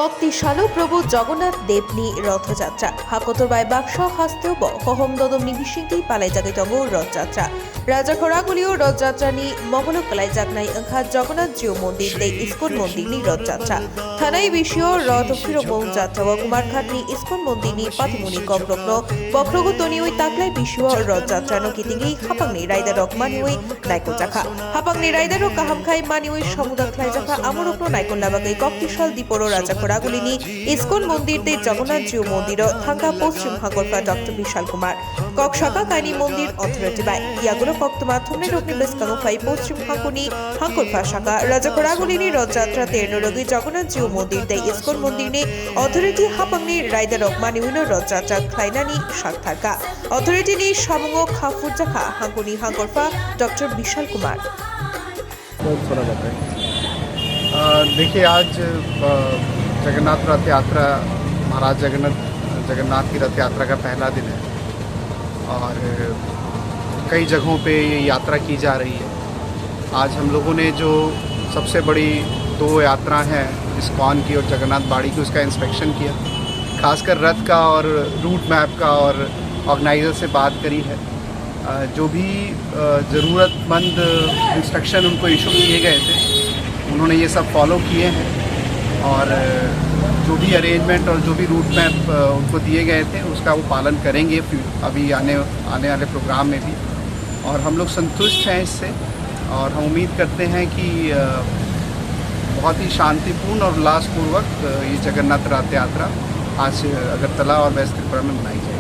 কক্তিশাল প্রভু জগন্নাথ দেবনী রথযাত্রা হাকতরবাই বাক্স হাস্তেও হহম দদম নিবিশিংকি পালাই জাগিতঙ্গ রথযাত্রা রাজাখরাগুলিও রথযাত্রানি মঙ্গল কালাই জাগনাই ওংখা জগন্নাথ জিউ মন্দির দে ইস্কন মন্দিরনি রথযাত্রা থানাই বিষয় রথ ফিরবং যাত্রা কুমারঘাটনি ইস্কন মন্দিরনি পাথমুনি কগ্রগ্ন বক্রগতনি ওই তাকলাই বিষয় রথযাত্রানো কিতিঙ্গি হাপাংনি রাইদার রকমানি ওই নাইকল জাখা হাপাংনি রাইদারও কাহামখাই মানি ওই সমুদাখলাই জাখা আমরগ্ন নাইকল লাবাগাই কক্তিশাল দীপরো রাজাখরাগুলিনি ইস্কন মন্দির দে জগন্নাথ জিউ মন্দির থাঙ্কা পশ্চিম হাঙ্গরফা ডক্টর বিশাল কুমার কক শাখা কাইনি মন্দির অথরিটি বাই ইয়াগুলো কক্ত মাধ্যমে রোগনি বেসকাঙ্গফাই পশ্চিম হাঙ্কুনি হাঙ্গরফা শাখা রাজাখরাগুলিনি রথযাত্রা তেরনরগি জগন্নাথ জিউ মন্দির দে ইস্কন মন্দিরনি অথরিটি হাপাংনি রাইদার রকমানি উইনো রথযাত্রা খাইনানি সাক্ষারকা অথরিটি নি সামঙ্গ খাফুর জাখা হাঙ্কুনি हांगरफा डॉक्टर विशाल कुमार। थोड़ा बताएं। देखिए आज जगन्नाथ रथ यात्रा महाराज जगन्नाथ की रथ यात्रा का पहला दिन है और कई जगहों पे ये यात्रा की जा रही है। आज हम लोगों ने जो सबसे बड़ी दो यात्रा हैं इस्कॉन की और जगन्नाथ बाड़ी की उसका इंस्पेक्शन किया, खासकर रथ का और रूट मैप का और ऑर्गेनाइज़र से बात करी है। जो भी ज़रूरतमंद इंस्ट्रक्शन उनको इशू किए गए थे उन्होंने ये सब फॉलो किए हैं और जो भी अरेंजमेंट और जो भी रूट मैप उनको दिए गए थे उसका वो पालन करेंगे अभी आने वाले प्रोग्राम में भी। और हम लोग संतुष्ट हैं इससे और हम उम्मीद करते हैं कि बहुत ही शांतिपूर्ण और उल्लासपूर्वक ये जगन्नाथ रथ यात्रा आज अगरतला और वेस्ट त्रिपुरा में मनाई जाएगी।